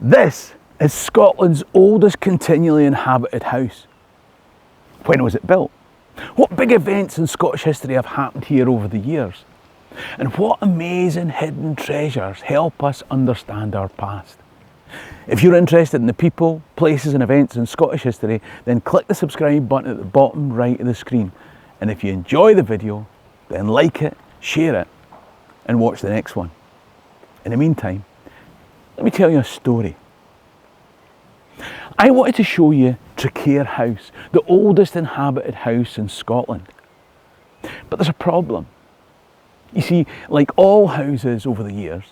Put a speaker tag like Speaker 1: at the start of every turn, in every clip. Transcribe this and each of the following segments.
Speaker 1: This is Scotland's oldest continually inhabited house. When was it built? What big events in Scottish history have happened here over the years? And what amazing hidden treasures help us understand our past? If you're interested in the people, places and events in Scottish history, then click the subscribe button at the bottom right of the screen. And if you enjoy the video, then like it, share it, and watch the next one. In the meantime, let me tell you a story. I wanted to show you Traquair House, the oldest inhabited house in Scotland. But there's a problem. You see, like all houses over the years,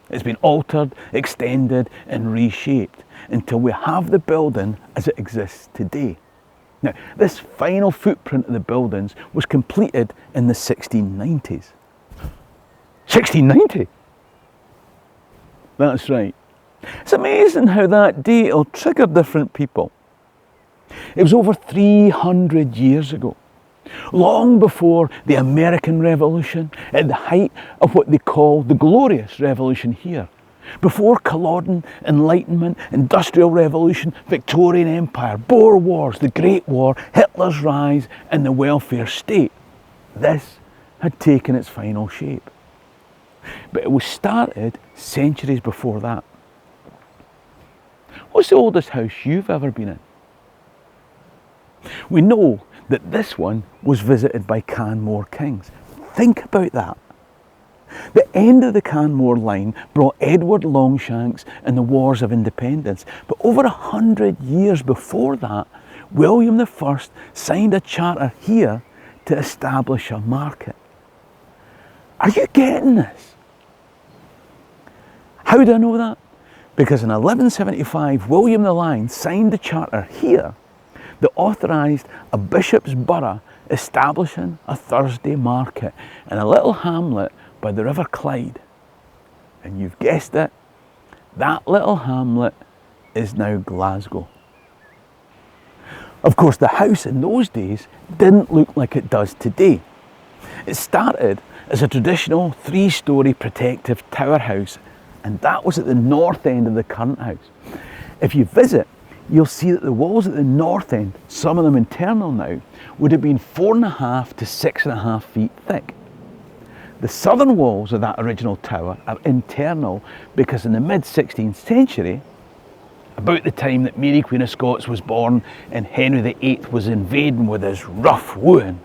Speaker 1: it's been altered, extended and reshaped until we have the building as it exists today. Now, this final footprint of the buildings was completed in the 1690s. 1690? That's right. It's amazing how that date will trigger different people. It was over 300 years ago, long before the American Revolution, at the height of what they call the Glorious Revolution here, before Culloden, Enlightenment, Industrial Revolution, Victorian Empire, Boer Wars, the Great War, Hitler's rise and the welfare state. This had taken its final shape. But it was started centuries before that. What's the oldest house you've ever been in? We know that this one was visited by Canmore kings. Think about that. The end of the Canmore line brought Edward Longshanks and the Wars of Independence. But over 100 years before that, William I signed a charter here to establish a market. Are you getting this? How do I know that? Because in 1175, William the Lion signed the charter here that authorised a bishop's borough establishing a Thursday market in a little hamlet by the River Clyde. And you've guessed it, that little hamlet is now Glasgow. Of course, the house in those days didn't look like it does today. It started as a traditional 3-storey protective tower house, and that was at the north end of the current house. If you visit, you'll see that the walls at the north end, some of them internal now, would have been 4.5 to 6.5 feet thick. The southern walls of that original tower are internal because in the mid-16th century, about the time that Mary Queen of Scots was born and Henry VIII was invading with his rough wooing,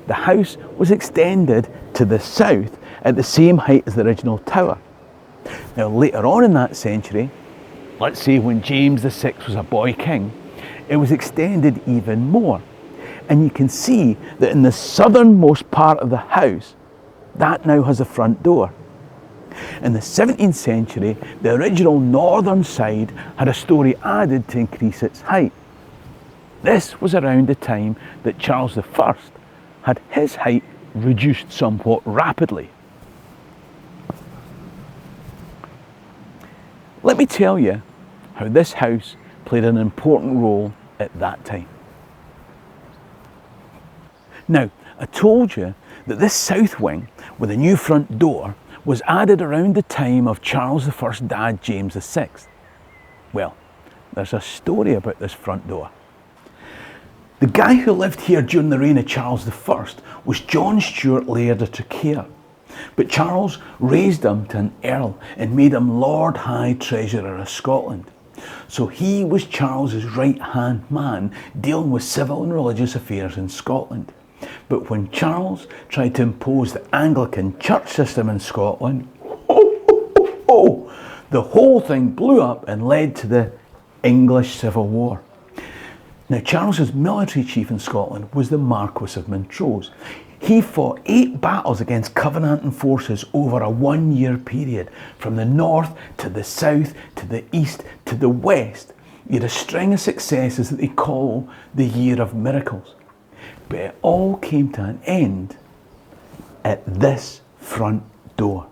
Speaker 1: the house was extended to the south at the same height as the original tower. Now later on in that century, let's say when James VI was a boy king, it was extended even more. And you can see that in the southernmost part of the house, that now has a front door. In the 17th century, the original northern side had a storey added to increase its height. This was around the time that Charles I had his height reduced somewhat rapidly. Let me tell you how this house played an important role at that time. Now, I told you that this south wing with a new front door was added around the time of Charles I's dad, James VI. Well, there's a story about this front door. The guy who lived here during the reign of Charles I was John Stewart, Laird of Traquair. But Charles raised him to an earl and made him Lord High Treasurer of Scotland. So he was Charles's right-hand man dealing with civil and religious affairs in Scotland. But when Charles tried to impose the Anglican church system in Scotland, the whole thing blew up and led to the English Civil War. Now, Charles's military chief in Scotland was the Marquis of Montrose. He fought 8 battles against Covenanting forces over a 1-year period, from the north to the south to the east to the west. He had a string of successes that they call the Year of Miracles. But it all came to an end at this front door.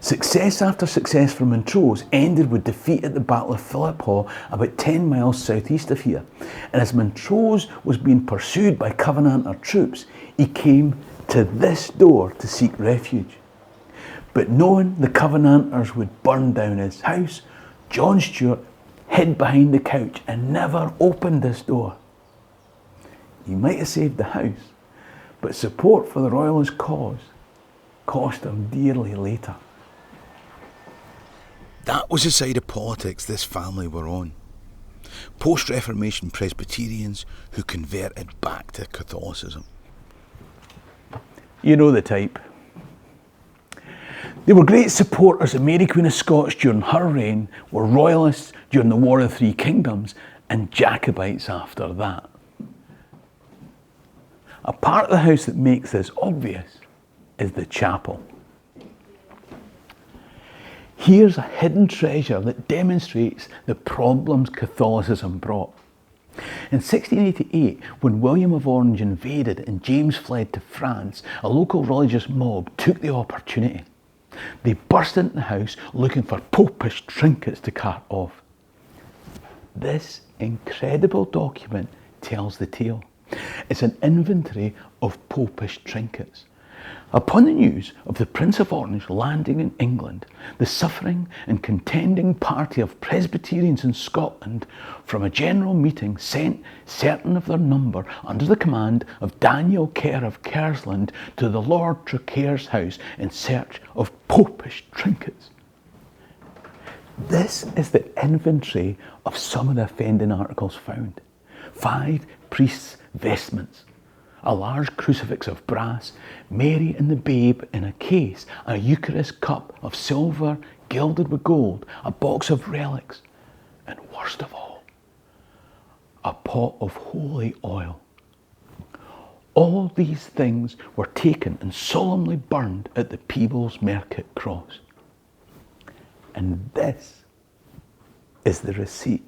Speaker 1: Success after success for Montrose ended with defeat at the Battle of Philiphaugh, about 10 miles southeast of here. And as Montrose was being pursued by Covenanter troops, he came to this door to seek refuge. But knowing the Covenanters would burn down his house, John Stewart hid behind the couch and never opened this door. He might have saved the house, but support for the royalist cause cost him dearly later. That was the side of politics this family were on. Post-Reformation Presbyterians who converted back to Catholicism. You know the type. They were great supporters of Mary Queen of Scots during her reign, were royalists during the War of the Three Kingdoms, and Jacobites after that. A part of the house that makes this obvious is the chapel. Here's a hidden treasure that demonstrates the problems Catholicism brought. In 1688, when William of Orange invaded and James fled to France, a local religious mob took the opportunity. They burst into the house looking for Popish trinkets to cart off. This incredible document tells the tale. It's an inventory of Popish trinkets. Upon the news of the Prince of Orange landing in England, the suffering and contending party of Presbyterians in Scotland from a general meeting sent certain of their number under the command of Daniel Kerr of Kersland to the Lord Traquair's house in search of Popish trinkets. This is the inventory of some of the offending articles found. 5 priests' vestments, a large crucifix of brass, Mary and the babe in a case, a Eucharist cup of silver gilded with gold, a box of relics, and worst of all, a pot of holy oil. All these things were taken and solemnly burned at the Peebles Market Cross. And this is the receipt.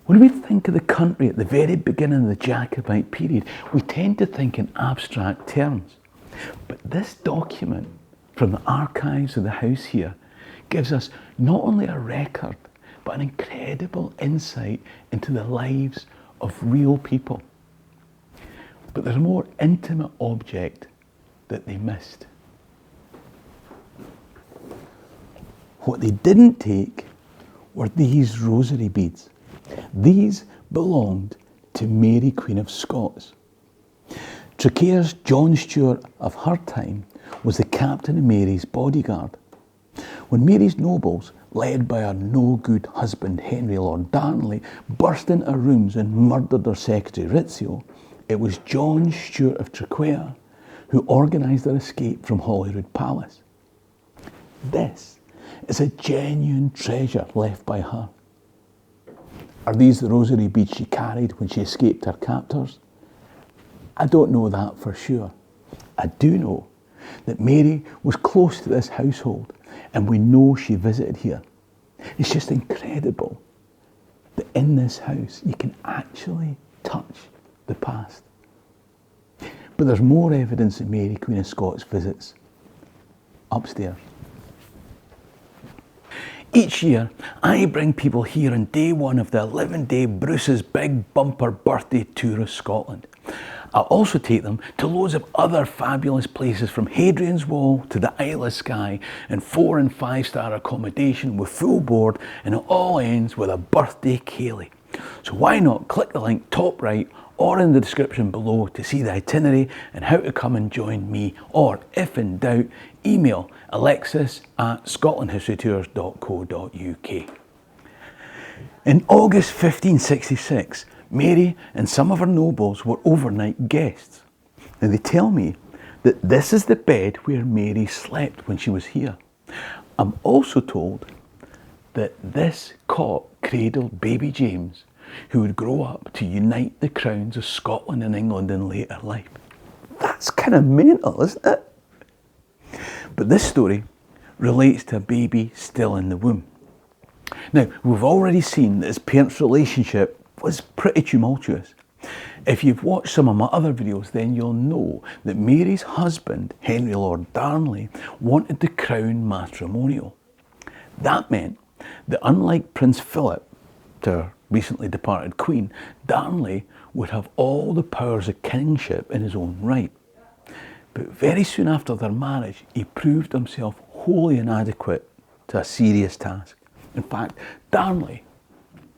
Speaker 1: When we think of the country at the very beginning of the Jacobite period, we tend to think in abstract terms. But this document from the archives of the house here gives us not only a record, but an incredible insight into the lives of real people. But there's a more intimate object that they missed. What they didn't take were these rosary beads. These belonged to Mary Queen of Scots. Traquair's John Stewart of her time was the captain of Mary's bodyguard. When Mary's nobles, led by her no-good husband Henry Lord Darnley, burst into her rooms and murdered their secretary Rizzio, it was John Stewart of Traquair who organised their escape from Holyrood Palace. This is a genuine treasure left by her. Are these the rosary beads she carried when she escaped her captors? I don't know that for sure. I do know that Mary was close to this household and we know she visited here. It's just incredible that in this house you can actually touch the past. But there's more evidence that Mary Queen of Scots visits upstairs. Each year, I bring people here on day one of the 11-day Bruce's Big Bumper Birthday Tour of Scotland. I also take them to loads of other fabulous places, from Hadrian's Wall to the Isle of Skye, and 4- and 5-star accommodation with full board, and it all ends with a birthday ceilidh. So why not click the link top right or in the description below to see the itinerary and how to come and join me, or if in doubt, email alexis@scotlandhistorytours.co.uk. In August 1566, Mary and some of her nobles were overnight guests. Now they tell me that this is the bed where Mary slept when she was here. I'm also told that this cot cradled baby James, who would grow up to unite the crowns of Scotland and England in later life. That's kind of mental, isn't it? But this story relates to a baby still in the womb. Now, we've already seen that his parents' relationship was pretty tumultuous. If you've watched some of my other videos, then you'll know that Mary's husband, Henry Lord Darnley, wanted the crown matrimonial. That meant that unlike Prince Philip, their recently departed Queen, Darnley would have all the powers of kingship in his own right. But very soon after their marriage, he proved himself wholly inadequate to a serious task. In fact, Darnley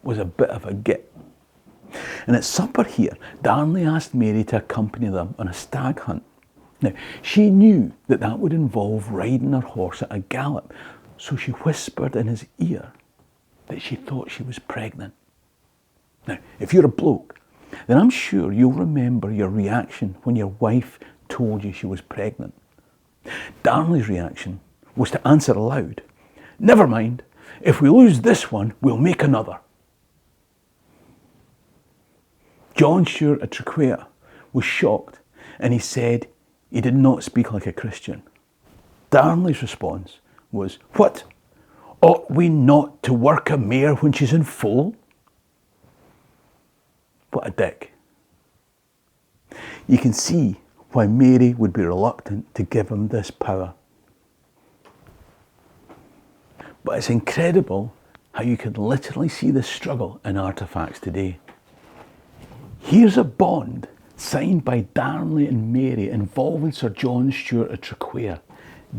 Speaker 1: was a bit of a git. And at supper here, Darnley asked Mary to accompany them on a stag hunt. Now, she knew that that would involve riding her horse at a gallop, so she whispered in his ear that she thought she was pregnant. Now, if you're a bloke, then I'm sure you'll remember your reaction when your wife told you she was pregnant. Darnley's reaction was to answer aloud, "Never mind, if we lose this one, we'll make another." John Stewart of Traquair was shocked, and he said he did not speak like a Christian. Darnley's response was, "What? Ought we not to work a mare when she's in foal?" What a dick. You can see why Mary would be reluctant to give him this power. But it's incredible how you can literally see the struggle in artefacts today. Here's a bond signed by Darnley and Mary involving Sir John Stewart of Traquair,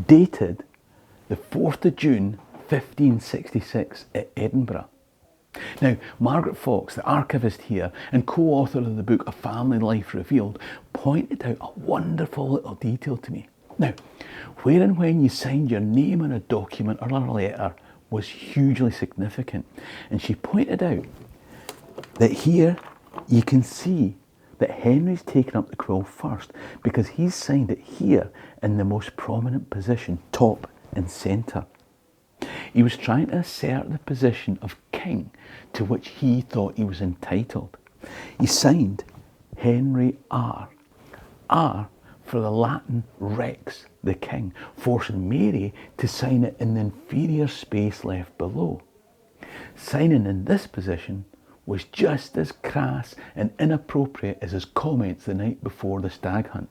Speaker 1: dated the 4th of June 1566 at Edinburgh. Now, Margaret Fox, the archivist here and co-author of the book A Family Life Revealed, pointed out a wonderful little detail to me. Now, where and when you signed your name on a document or a letter was hugely significant. And she pointed out that here you can see that Henry's taken up the quill first because he's signed it here in the most prominent position, top and centre. He was trying to assert the position of king to which he thought he was entitled. He signed Henry R. R for the Latin Rex, the king, forcing Mary to sign it in the inferior space left below. Signing in this position was just as crass and inappropriate as his comments the night before the stag hunt.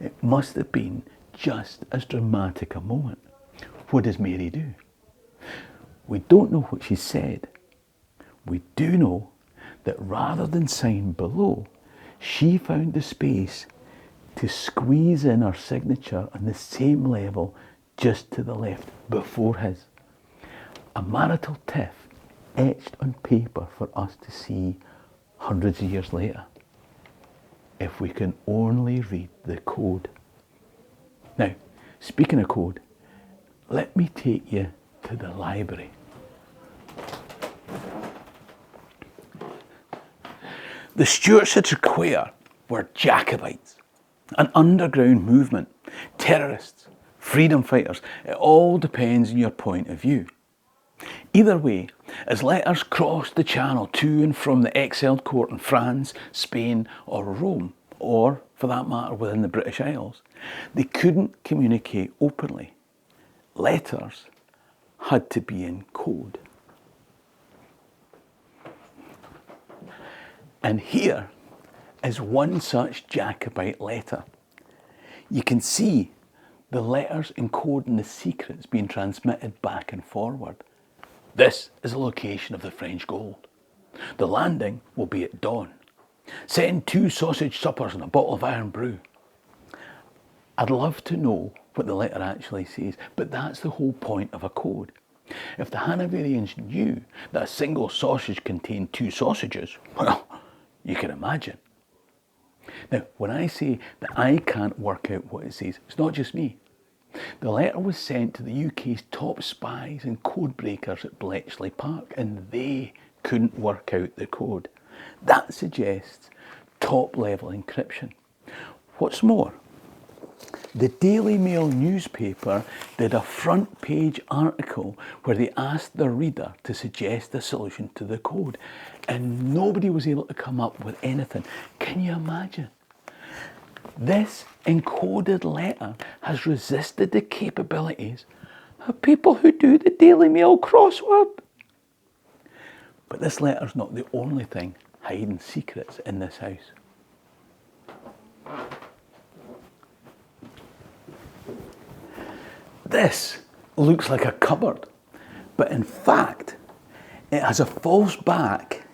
Speaker 1: It must have been just as dramatic a moment. What does Mary do? We don't know what she said. We do know that rather than sign below, she found the space to squeeze in her signature on the same level just to the left before his. A marital tiff etched on paper for us to see hundreds of years later, if we can only read the code. Now, speaking of code, let me take you to the library. The Stuarts of Traquair were Jacabites, an underground movement, terrorists, freedom fighters. It all depends on your point of view. Either way, as letters crossed the channel to and from the exiled court in France, Spain or Rome, or for that matter within the British Isles, they couldn't communicate openly. Letters had to be in code. And here is one such Jacabite letter. You can see the letters encoding the secrets being transmitted back and forward. This is the location of the French gold. The landing will be at dawn. Send 2 sausage suppers and a bottle of iron brew. I'd love to know what the letter actually says, but that's the whole point of a code. If the Hanoverians knew that a single sausage contained 2 sausages, well, you can imagine. Now, when I say that I can't work out what it says, it's not just me. The letter was sent to the UK's top spies and code breakers at Bletchley Park, and they couldn't work out the code. That suggests top-level encryption. What's more, the Daily Mail newspaper did a front-page article where they asked the reader to suggest a solution to the code, and nobody was able to come up with anything. Can you imagine? This encoded letter has resisted the capabilities of people who do the Daily Mail crossword. But this letter's not the only thing hiding secrets in this house. This looks like a cupboard, but in fact, it has a false back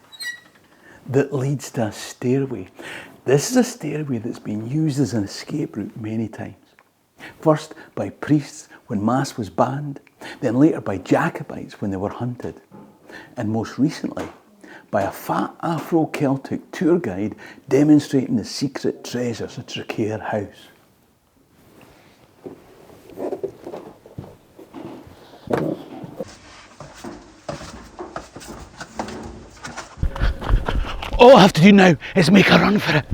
Speaker 1: that leads to a stairway. This is a stairway that's been used as an escape route many times. First by priests when Mass was banned, then later by Jacabites when they were hunted, and most recently by a fat Afro-Celtic tour guide demonstrating the secret treasures of Traquair House. All I have to do now is make a run for it.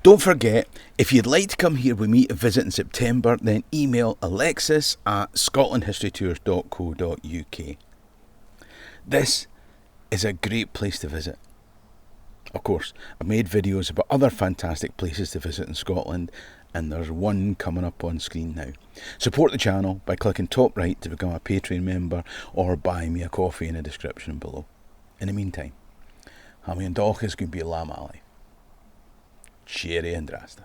Speaker 1: Don't forget, if you'd like to come here with me to visit in September, then email alexis@scotlandhistorytours.co.uk. This is a great place to visit. Of course, I've made videos about other fantastic places to visit in Scotland, and there's one coming up on screen now. Support the channel by clicking top right to become a Patreon member, or buy me a coffee in the description below. In the meantime, Hammy and Dolchus can be Lam Ali. Cheery and Drasta.